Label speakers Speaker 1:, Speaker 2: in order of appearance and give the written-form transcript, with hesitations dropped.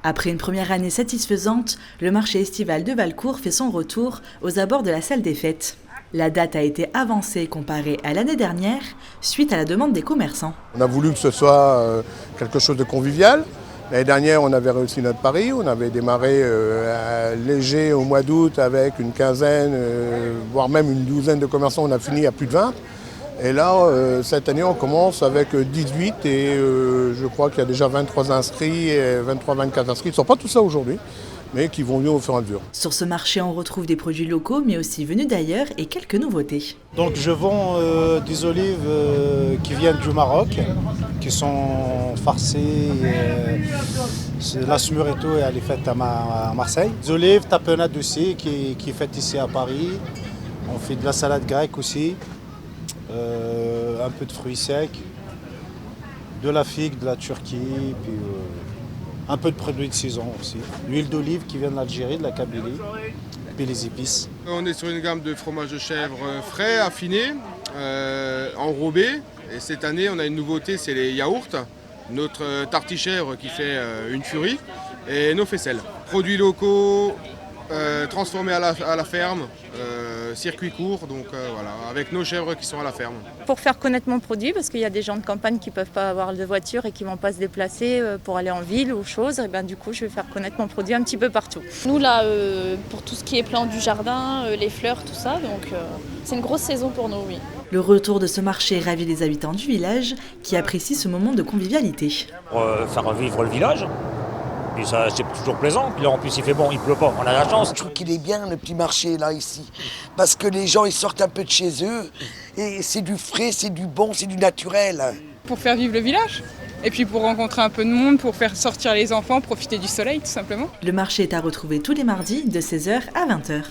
Speaker 1: Après une première année satisfaisante, le marché estival de Valcourt fait son retour aux abords de la salle des fêtes. La date a été avancée comparée à l'année dernière, suite à la demande des commerçants.
Speaker 2: On a voulu que ce soit quelque chose de convivial. L'année dernière, on avait réussi notre pari. On avait démarré léger au mois d'août avec une quinzaine, voire même une douzaine de commerçants. On a fini à plus de 20. Et là, cette année, on commence avec 18 et je crois qu'il y a déjà 23 inscrits, 23-24 inscrits. Ils ne sont pas tous ça aujourd'hui, mais qui vont venir au fur et à mesure.
Speaker 1: Sur ce marché, on retrouve des produits locaux, mais aussi venus d'ailleurs et quelques nouveautés.
Speaker 3: Donc je vends des olives qui viennent du Maroc, qui sont farcies. La smuretto, elle est faite à Marseille. Des olives tapenade aussi, qui est faite ici à Paris. On fait de la salade grecque aussi. Un peu de fruits secs, de la figue, de la Turquie, puis un peu de produits de saison aussi. L'huile d'olive qui vient de l'Algérie, de la Kabylie, puis les épices.
Speaker 4: On est sur une gamme de fromage de chèvre frais, affinés, enrobés. Et cette année, on a une nouveauté, c'est les yaourts. Notre tartichèvre qui fait une furie et nos faisselles. Produits locaux, transformés à la ferme, circuit court, donc voilà, avec nos chèvres qui sont à la ferme.
Speaker 5: Pour faire connaître mon produit, parce qu'il y a des gens de campagne qui ne peuvent pas avoir de voiture et qui ne vont pas se déplacer pour aller en ville ou chose, et ben, du coup je vais faire connaître mon produit un petit peu partout.
Speaker 6: Nous là, pour tout ce qui est plantes du jardin, les fleurs, tout ça, donc c'est une grosse saison pour nous, oui.
Speaker 1: Le retour de ce marché ravit les habitants du village qui apprécient ce moment de convivialité.
Speaker 7: Faire vivre le village. Puis ça, c'est toujours plaisant. Puis là, en plus, il fait bon, il pleut pas. On a la chance.
Speaker 8: Je trouve qu'il est bien, le petit marché, là, ici. Parce que les gens, ils sortent un peu de chez eux. Et c'est du frais, c'est du bon, c'est du naturel.
Speaker 9: Pour faire vivre le village. Et puis pour rencontrer un peu de monde, pour faire sortir les enfants, profiter du soleil, tout simplement.
Speaker 1: Le marché est à retrouver tous les mardis de 16h à 20h.